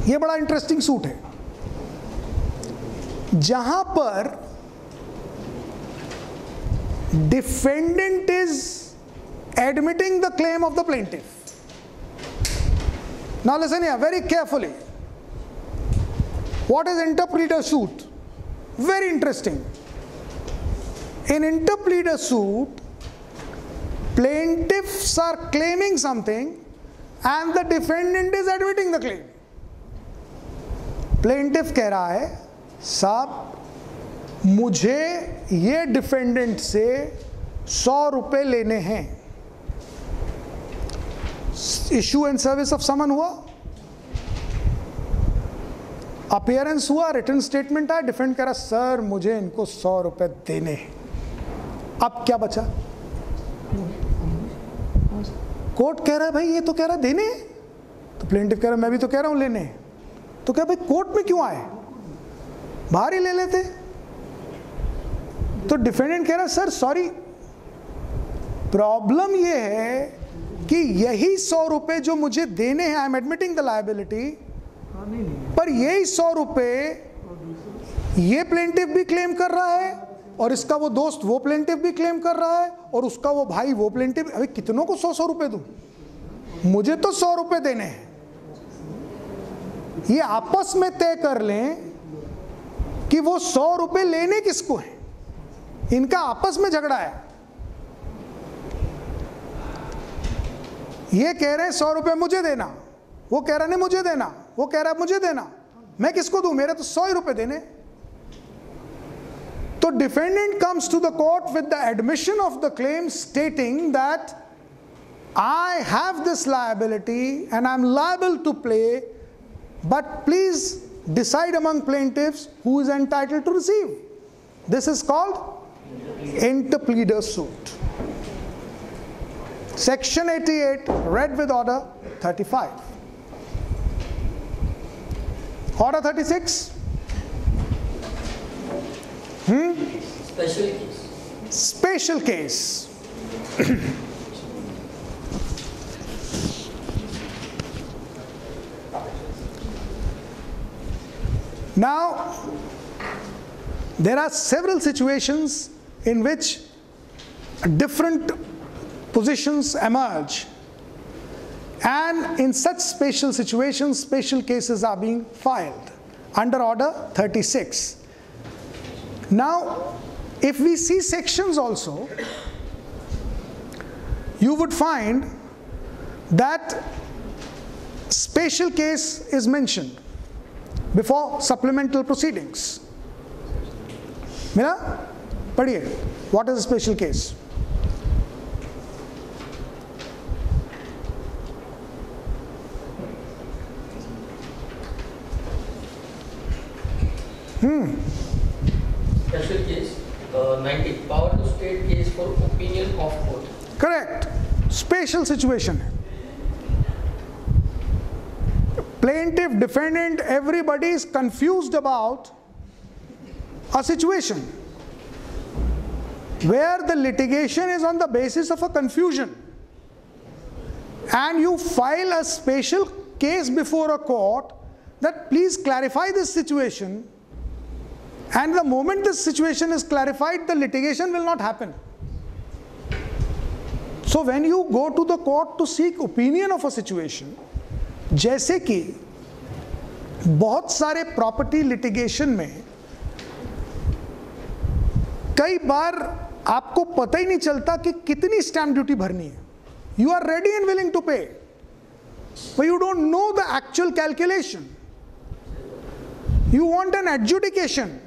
ये बड़ा interesting suit है, जहां पर defendant is admitting the claim of the plaintiff. Now listen here very carefully. What is interpleader suit? Very interesting. In interpleader suit, plaintiffs are claiming something and the defendant is admitting the claim. Plaintiff कह रहा है, साहब मुझे ये defendant से 100 रुपए लेने हैं. इशू एंड सर्विस ऑफ समन हुआ, अपीयरेंस हुआ, रिटन स्टेटमेंट आया, डिफेंड कह रहा सर मुझे इनको 100 रुपए देने हैं. अब क्या बचा? कोर्ट कह रहा है भाई ये तो कह रहा है देने हैं, तो प्लेंटिफ कह रहा है मैं भी तो कह रहा हूं लेने हैं. तो क्या भाई कोर्ट में क्यों आए, बाहर ही ले लेते. तो डिफेंडेंट कह रहा है सर सॉरी, प्रॉब्लम ये है कि यही 100 रुपए जो मुझे देने हैं, I am admitting the liability, पर यही 100 रुपए ये प्लेंटिफ भी क्लेम कर रहा है और इसका वो दोस्त वो प्लेंटिफ भी क्लेम कर रहा है और उसका वो भाई वो प्लेंटिफ. अभी कितनों को 100-100 रुपए दूं, मुझे तो 100 रुपए देने हैं. ये आपस में तय कर लें कि वो 100 रुपए लेने किसको है. इनका आपस में झगड़ा है. ये कह रहे हैं 100 रुपए मुझे देना, वो कह रहा नहीं मुझे देना, वो कह रहा है मुझे देना. मैं किसको दूं, मेरे तो 100 रुपए देने. तो defendant comes to the court with the admission of the claim stating that I have this liability and I am liable to pay, but please decide among plaintiffs who is entitled to receive. This is called interpleader suit. Section 88 read with order 35. Order 36. Special case. Special case. Now, there are several situations in which different positions emerge, and in such special situations special cases are being filed under order 36. Now if we see sections also, you would find that special case is mentioned before supplemental proceedings. Mira, padhiye, what is a special case? Special case 90, power to state case for opinion of court. Correct. Special situation. Plaintiff, defendant, everybody is confused about a situation where the litigation is on the basis of a confusion, and you file a special case before a court that please clarify this situation. And the moment this situation is clarified, the litigation will not happen. So when you go to the court to seek opinion of a situation, जैसे कि बहुत सारे property litigation में कई बार आपको पता ही नहीं चलता कि कितनी स्टैम्प ड्यूटी भरनी है. You are ready and willing to pay, but you don't know the actual calculation. You want an adjudication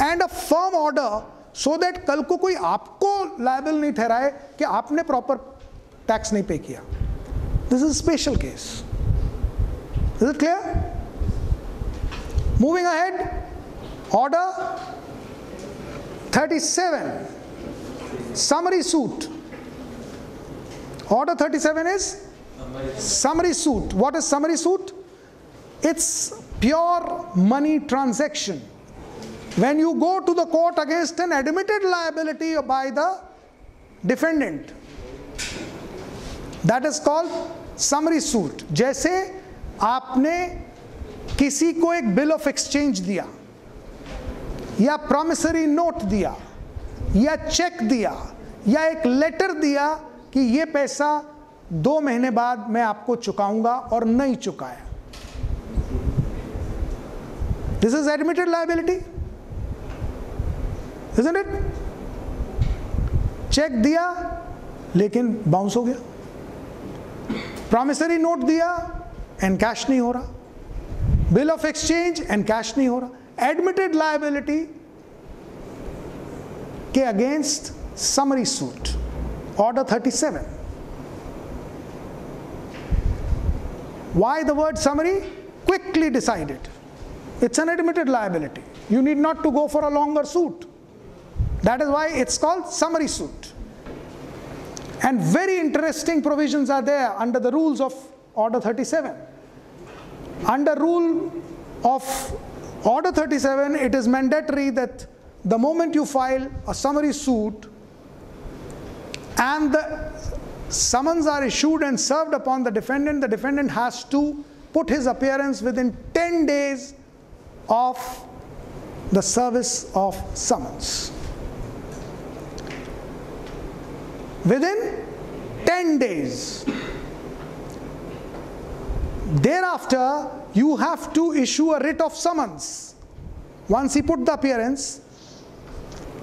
and a firm order so that कल को कोई आपको liable नहीं ठहराए कि आपने proper tax नहीं pay किया. This is a special case. Is it clear? Moving ahead, order 37, summary suit. Order 37 is summary suit. What is summary suit? It's pure money transaction. When you go to the court against an admitted liability by the defendant, that is called summary suit. जैसे आपने किसी को एक bill of exchange दिया, या promissory note दिया, या check दिया, या एक लेटर दिया कि ये पैसा 2 महीने बाद मैं आपको चुकाऊंगा और नहीं चुकाया, this is admitted liability, isn't it? Cheque दिया लेकिन बाउंस हो गया, प्रॉमिसरी नोट दिया एंड कैश नहीं हो रहा, bill of exchange and cash नहीं हो रहा, एडमिटेड लायबिलिटी के against summary suit, order 37. Why the word summary? Quickly decided. It's an admitted liability. You need not to go for a longer suit. That is why it's called summary suit. And very interesting provisions are there under the rules of Order 37. Under rule of Order 37, it is mandatory that the moment you file a summary suit and the summons are issued and served upon the defendant has to put his appearance within 10 days of the service of summons. Within 10 days. Thereafter, you have to issue a writ of summons. Once he put the appearance,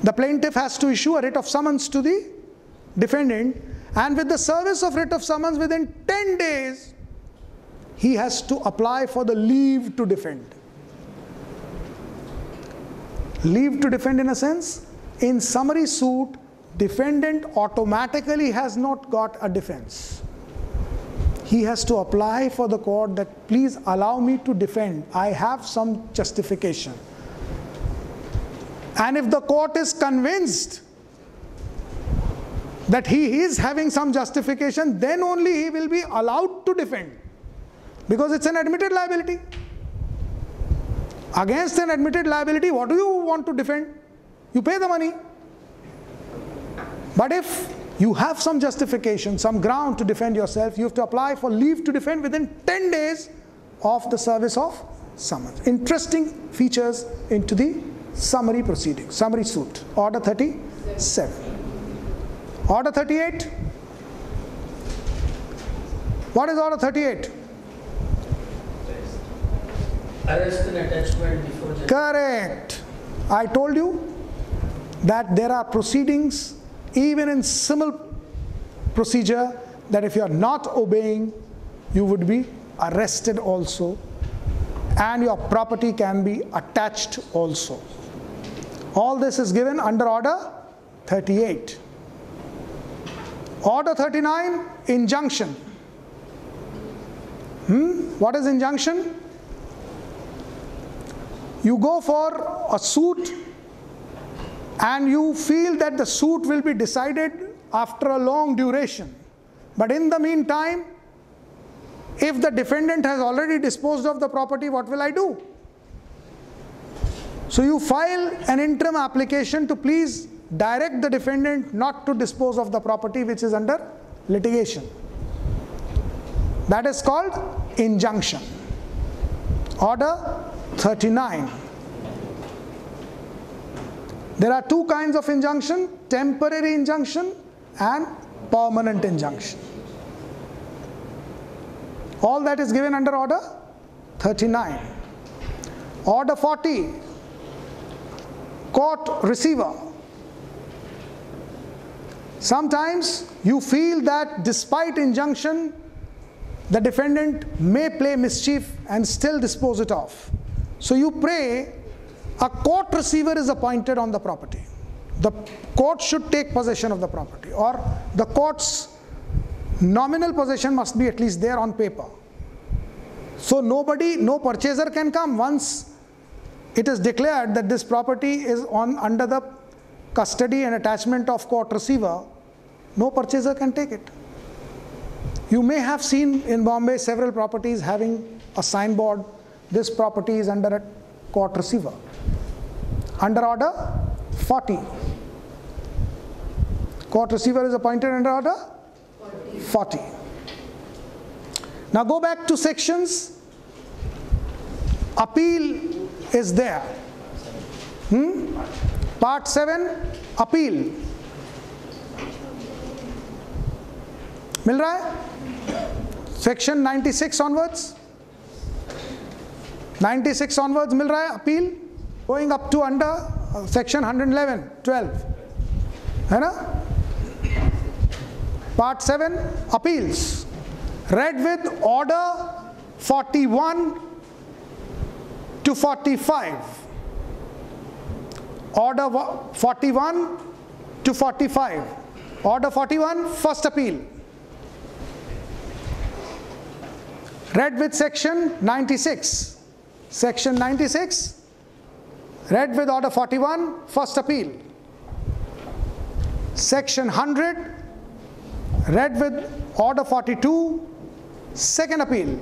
the plaintiff has to issue a writ of summons to the defendant, and with the service of writ of summons within 10 days, he has to apply for the leave to defend. Leave to defend in a sense, in summary suit, defendant automatically has not got a defense. He has to apply for the court that please allow me to defend. I have some justification. And if the court is convinced that he is having some justification, then only he will be allowed to defend. Because it's an admitted liability. Against an admitted liability, what do you want to defend? You pay the money. But if you have some justification, some ground to defend yourself, you have to apply for leave to defend within 10 days of the service of summons. Interesting features into the summary proceeding, summary suit, Order 37. Order 38. What is Order 38? Arrest and attachment before judgment. Correct. I told you that there are proceedings even in civil procedure that if you are not obeying, you would be arrested also, and your property can be attached also. All this is given under Order 38. Order 39, injunction. What is injunction? You go for a suit and you feel that the suit will be decided after a long duration. But in the meantime, if the defendant has already disposed of the property, what will I do? So you file an interim application to please direct the defendant not to dispose of the property which is under litigation. That is called injunction. Order 39. There are two kinds of injunction: temporary injunction and permanent injunction. All that is given under Order 39. Order 40, court receiver. Sometimes you feel that despite injunction, the defendant may play mischief and still dispose it off. So you pray a court receiver is appointed on the property. The court should take possession of the property, or the court's nominal possession must be at least there on paper. So no purchaser can come once it is declared that this property is under the custody and attachment of court receiver. No purchaser can take it. You may have seen in Bombay several properties having a signboard, this property is under a court receiver. Under Order 40. Court receiver is appointed under Order 40. Now go back to sections appeal is there. Part 7, appeal. मिल रहा है? Section 96 onwards. 96 onwards मिल रहा है appeal, going up to under section 111, 12. है ना? Part 7, appeals. Read with order 41 to 45. Order 41 to 45. Order 41, first appeal. Read with section 96. Section 96, read with order 41, first appeal. Section 100, read with order 42, second appeal.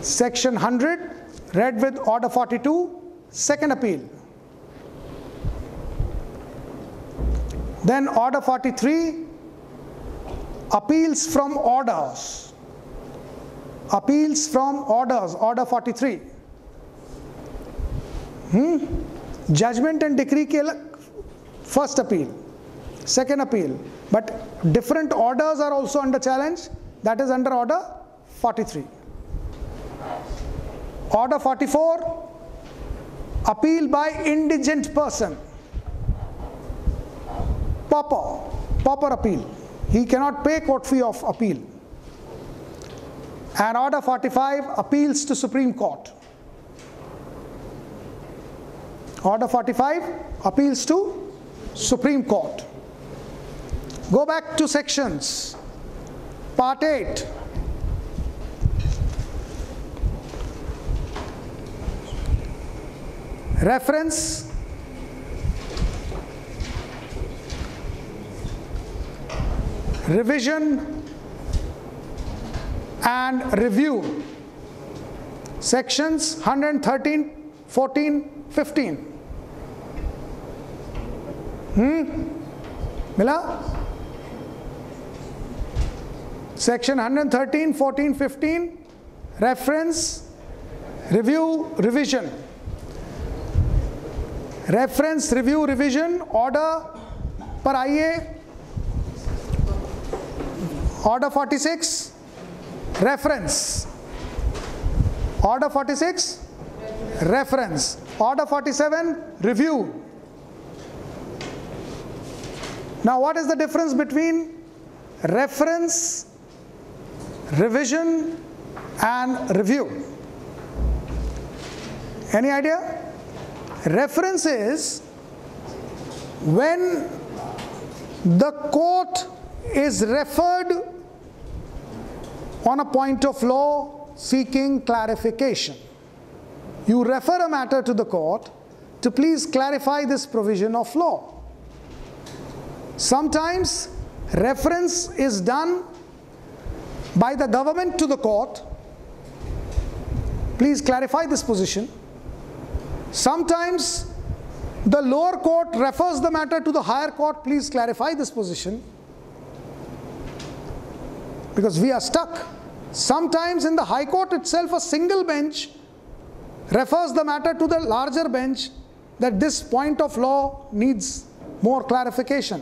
Section 100, read with order 42, second appeal. Then order 43, appeals from orders. Appeals from orders, order 43. Judgment and decree ke first appeal, second appeal. But different orders are also under challenge. That is under order 43. Order 44, appeal by indigent person. Pauper appeal. He cannot pay court fee of appeal. And order 45, appeals to Supreme Court. Order 45, appeals to Supreme Court. Go back to sections. Part 8. Reference, revision and review. Sections 113, 14, 15. Mila? Section 113, 14, 15. Reference, review, revision. Reference, review, revision. Order पर आइए. Order 46, reference. Order 46, reference. Order 47, review. Now what is the difference between reference, revision and review? Any idea? Reference is when the court is referred on a point of law seeking clarification. You refer a matter to the court to please clarify this provision of law. Sometimes reference is done by the government to the court, please clarify this position. Sometimes the lower court refers the matter to the higher court, please clarify this position, because we are stuck. Sometimes in the high court itself, a single bench refers the matter to the larger bench that this point of law needs more clarification.